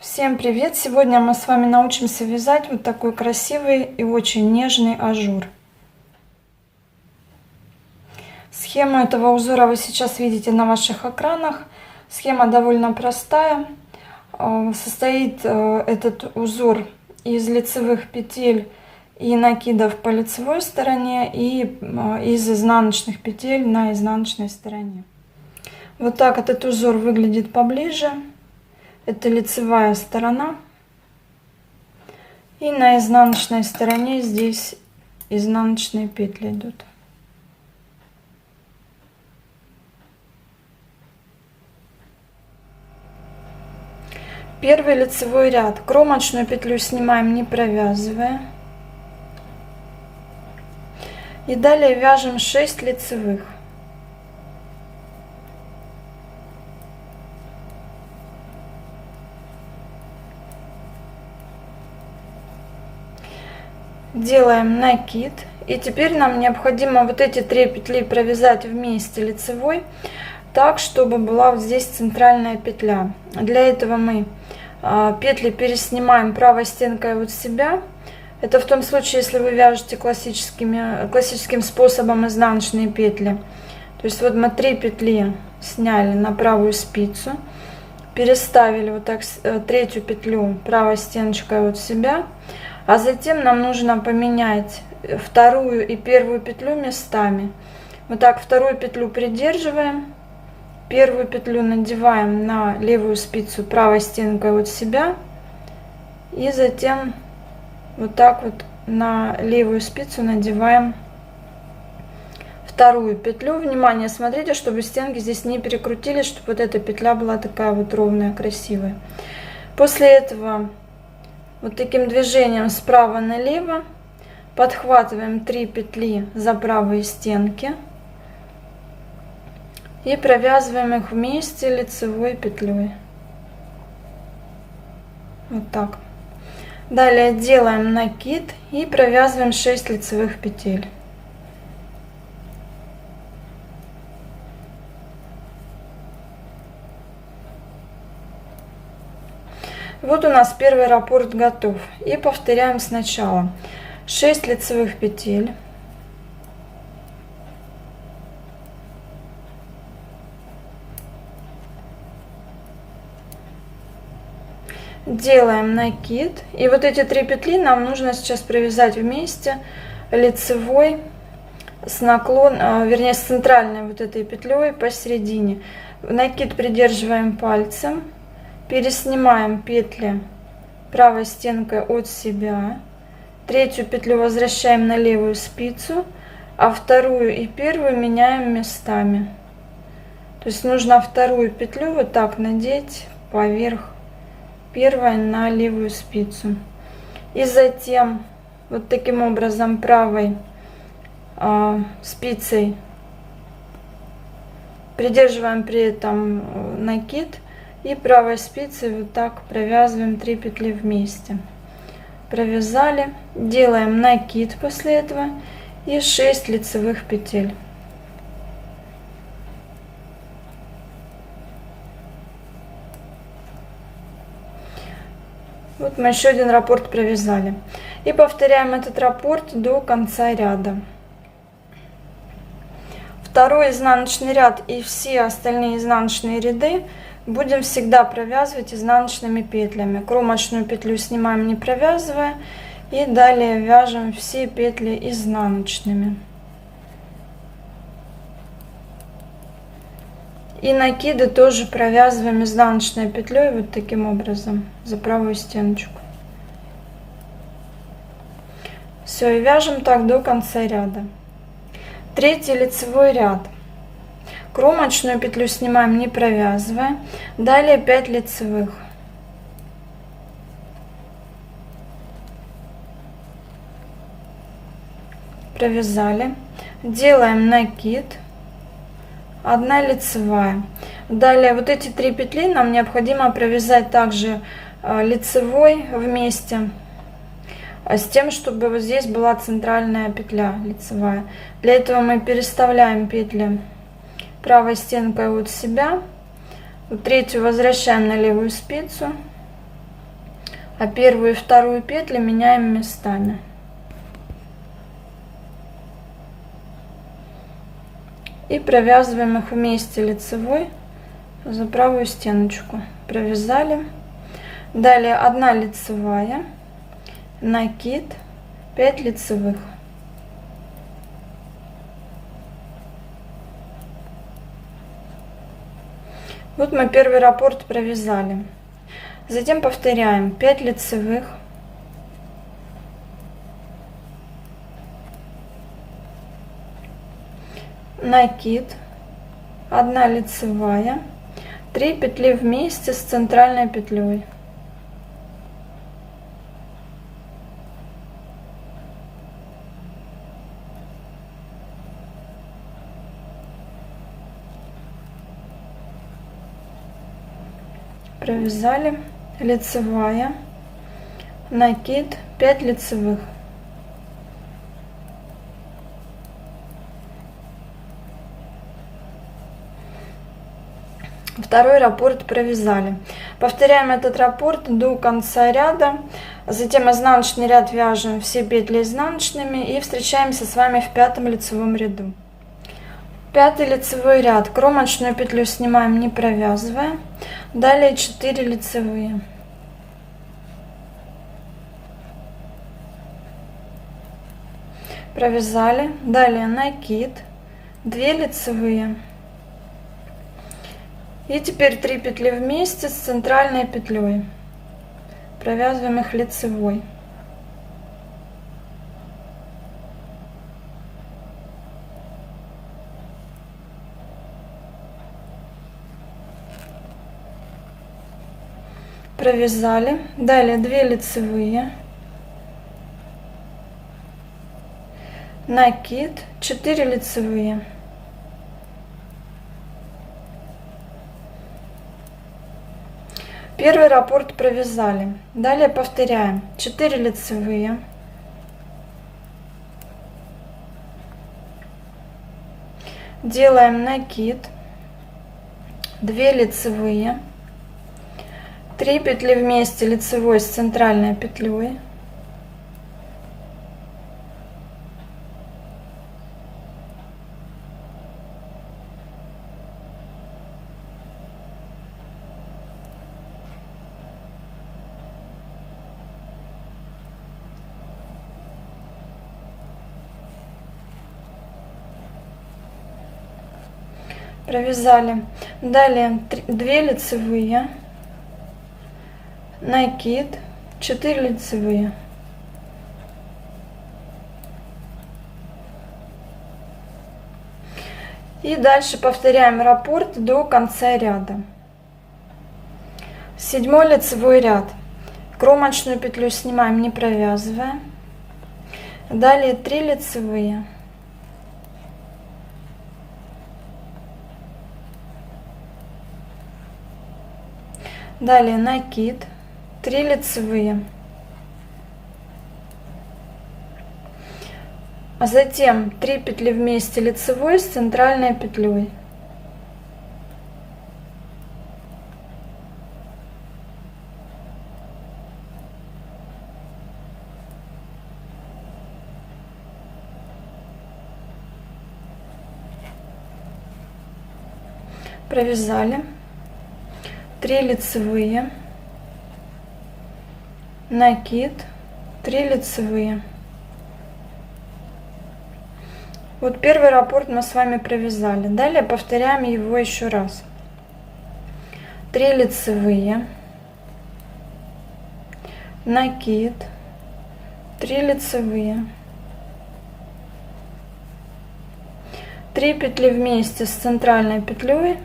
Всем привет! Сегодня мы с вами научимся вязать вот такой красивый и очень нежный ажур. Схему этого узора вы сейчас видите на ваших экранах. Схема довольно простая. Состоит этот узор из лицевых петель и накидов по лицевой стороне и из изнаночных петель на изнаночной стороне. Вот так этот узор выглядит поближе. Это лицевая сторона. И на изнаночной стороне здесь изнаночные петли идут. Первый лицевой ряд. Кромочную петлю снимаем, не провязывая. И далее вяжем 6 лицевых. Делаем накид, и теперь нам необходимо вот эти 3 петли провязать вместе лицевой, так чтобы была вот здесь центральная петля. Для этого мы петли переснимаем правой стенкой от себя. Это в том случае, если вы вяжете классическим способом изнаночные петли. То есть вот мы 3 петли сняли на правую спицу, переставили вот так 3-ю петлю правой стеночкой от себя. А затем нам нужно поменять 2-ю и 1-ю петлю местами. Вот так 2-ю петлю придерживаем, 1-ю петлю надеваем на левую спицу правой стенкой от себя. И затем вот так вот на левую спицу надеваем 2-ю петлю. Внимание, смотрите, чтобы стенки здесь не перекрутились, чтобы вот эта петля была такая вот ровная, красивая. После этого вот таким движением справа налево подхватываем 3 петли за правые стенки и провязываем их вместе лицевой петлей. Вот так. Далее делаем накид и провязываем 6 лицевых петель. Вот у нас первый раппорт готов. И повторяем сначала. 6 лицевых петель. Делаем накид. И вот эти 3 петли нам нужно сейчас провязать вместе лицевой с вернее, с центральной вот этой петлей посередине. Накид придерживаем пальцем. Переснимаем петли правой стенкой от себя, 3-ю петлю возвращаем на левую спицу, а 2-ю и 1-ю меняем местами. То есть нужно 2-ю петлю вот так надеть поверх 1-й на левую спицу. И затем вот таким образом правой спицей придерживаем при этом накид. И правой спицей вот так провязываем 3 петли вместе. Провязали, делаем накид после этого и 6 лицевых петель. Вот мы еще один раппорт провязали. И повторяем этот раппорт до конца ряда. Второй изнаночный ряд и все остальные изнаночные ряды будем всегда провязывать изнаночными петлями. Кромочную петлю снимаем, не провязывая, и далее вяжем все петли изнаночными. И накиды тоже провязываем изнаночной петлей вот таким образом за правую стеночку. Все, и вяжем так до конца ряда. 3-й лицевой ряд. Кромочную петлю снимаем, не провязывая. Далее 5 лицевых. Провязали. Делаем накид. 1 лицевая. Далее вот эти 3 петли нам необходимо провязать также лицевой вместе, с тем, чтобы вот здесь была центральная петля лицевая. Для этого мы переставляем петли правой стенкой от себя, 3-ю возвращаем на левую спицу, а первую и вторую петли меняем местами. И провязываем их вместе лицевой за правую стеночку. Провязали. Далее 1 лицевая, накид, 5 лицевых. Вот мы первый раппорт провязали. Затем повторяем 5 лицевых, накид, 1 лицевая, 3 петли вместе с центральной петлей. Провязали, лицевая, накид, 5 лицевых. Второй раппорт провязали. Повторяем этот раппорт до конца ряда. Затем изнаночный ряд вяжем все петли изнаночными и встречаемся с вами в 5 лицевом ряду. 5 лицевой ряд, кромочную петлю снимаем, не провязывая. Далее 4 лицевые. Провязали. Далее накид, 2 лицевые. И теперь 3 петли вместе с центральной петлей. Провязываем их лицевой. Провязали. Далее 2 лицевые, накид, 4 лицевые. Первый раппорт провязали. Далее повторяем 4 лицевые, делаем накид, 2 лицевые, 3 петли вместе лицевой с центральной петлей, провязали. Далее 2 лицевые, накид, 4 лицевые. И дальше повторяем раппорт до конца ряда. 7 лицевой ряд, кромочную петлю снимаем, не провязывая. Далее 3 лицевые, далее накид, 3 лицевые, а затем 3 петли вместе лицевой с центральной петлей. Провязали, 3 лицевые, накид, 3 лицевые. Вот первый раппорт мы с вами провязали. Далее повторяем его еще раз. 3 лицевые, накид, 3 лицевые, 3 петли вместе с центральной петлей,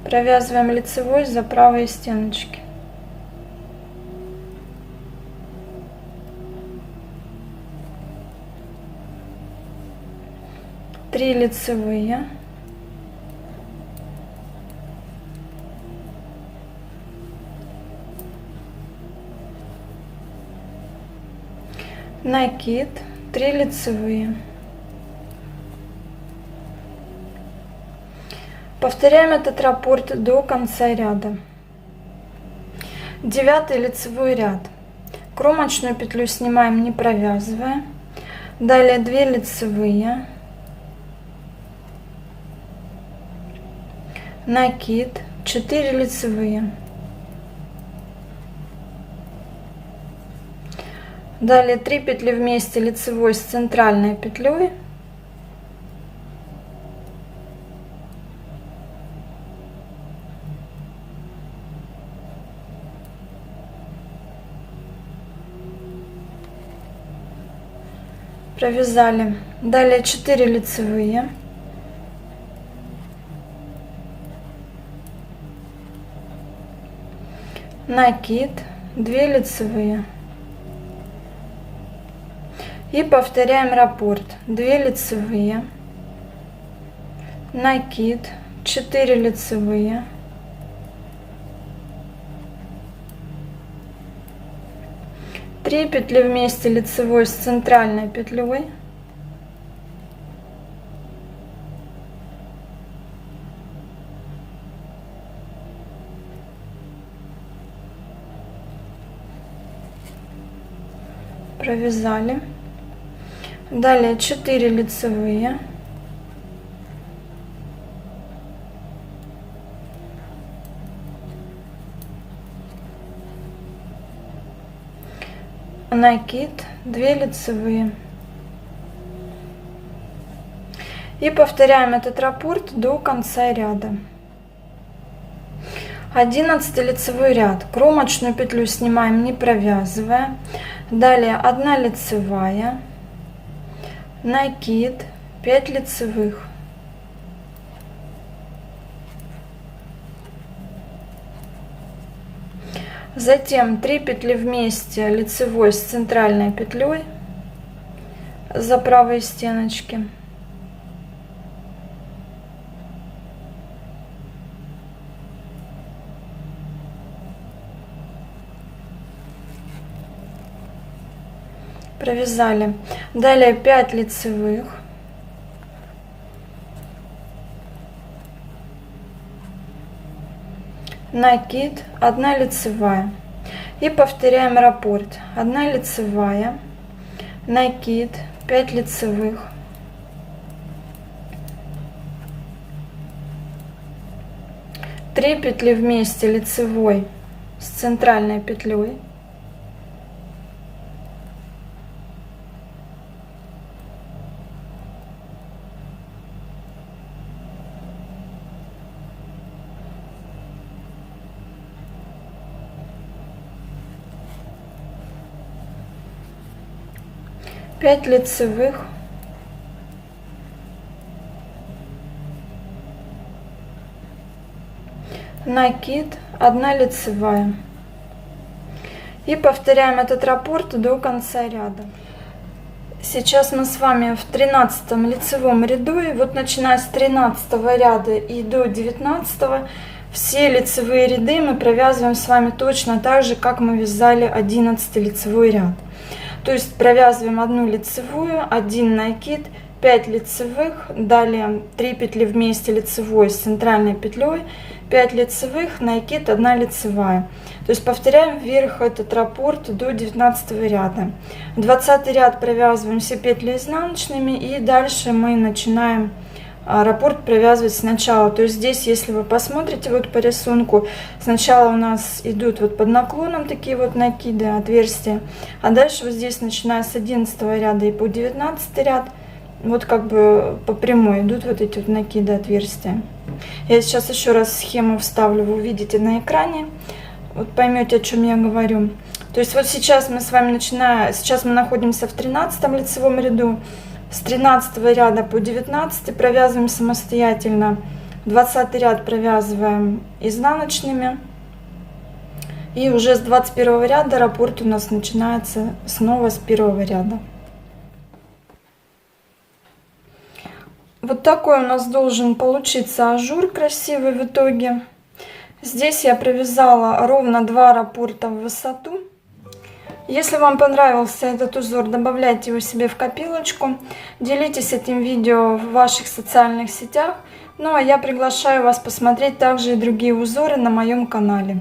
провязываем лицевой за правые стеночки. Три лицевые, накид, 3 лицевые. Повторяем этот раппорт до конца ряда. 9 лицевой ряд. Кромочную петлю снимаем, не провязывая. Далее 2 лицевые, накид, 4 лицевые. Далее 3 петли вместе лицевой с центральной петлей. Провязали. Далее 4 лицевые. Накид, 2 лицевые. И повторяем раппорт. 2 лицевые. Накид, 4 лицевые. Три петли вместе лицевой с центральной петлей. Провязали. Далее 4 лицевые. Накид, 2 лицевые. И повторяем этот раппорт до конца ряда. 11 лицевой ряд. Кромочную петлю снимаем, не провязывая. Далее 1 лицевая, накид, 5 лицевых. Затем 3 петли вместе лицевой с центральной петлей за правой стеночки. Провязали. Далее 5 лицевых. Накид, 1 лицевая. И повторяем раппорт. 1 лицевая, накид, 5 лицевых. Три петли вместе лицевой с центральной петлей. Пять лицевых, накид, 1 лицевая. И повторяем этот раппорт до конца ряда. Сейчас мы с вами в 13 лицевом ряду, и вот начиная с 13 ряда и до 19 все лицевые ряды мы провязываем с вами точно так же, как мы вязали 11 лицевой ряд. То есть провязываем 1 лицевую, 1 накид, 5 лицевых, далее 3 петли вместе лицевой с центральной петлей, 5 лицевых, накид, 1 лицевая. То есть повторяем вверх этот раппорт до 19 ряда. 20 ряд провязываем все петли изнаночными, и дальше мы начинаем раппорт провязывать сначала. То есть здесь, если вы посмотрите вот по рисунку, сначала у нас идут вот под наклоном такие вот накиды, отверстия, а дальше вот здесь, начиная с 11 ряда и по 19 ряд, вот как бы по прямой идут вот эти вот накиды, отверстия. Я сейчас еще раз схему вставлю, вы увидите на экране, вот поймете, о чем я говорю. То есть вот сейчас мы с вами сейчас мы находимся в 13 лицевом ряду. С 13 ряда по 19 провязываем самостоятельно. 20 ряд провязываем изнаночными. И уже с 21 ряда раппорт у нас начинается снова с 1 ряда. Вот такой у нас должен получиться ажур красивый в итоге. Здесь я провязала ровно 2 раппорта в высоту. Если вам понравился этот узор, добавляйте его себе в копилочку, делитесь этим видео в ваших социальных сетях. Ну а я приглашаю вас посмотреть также и другие узоры на моем канале.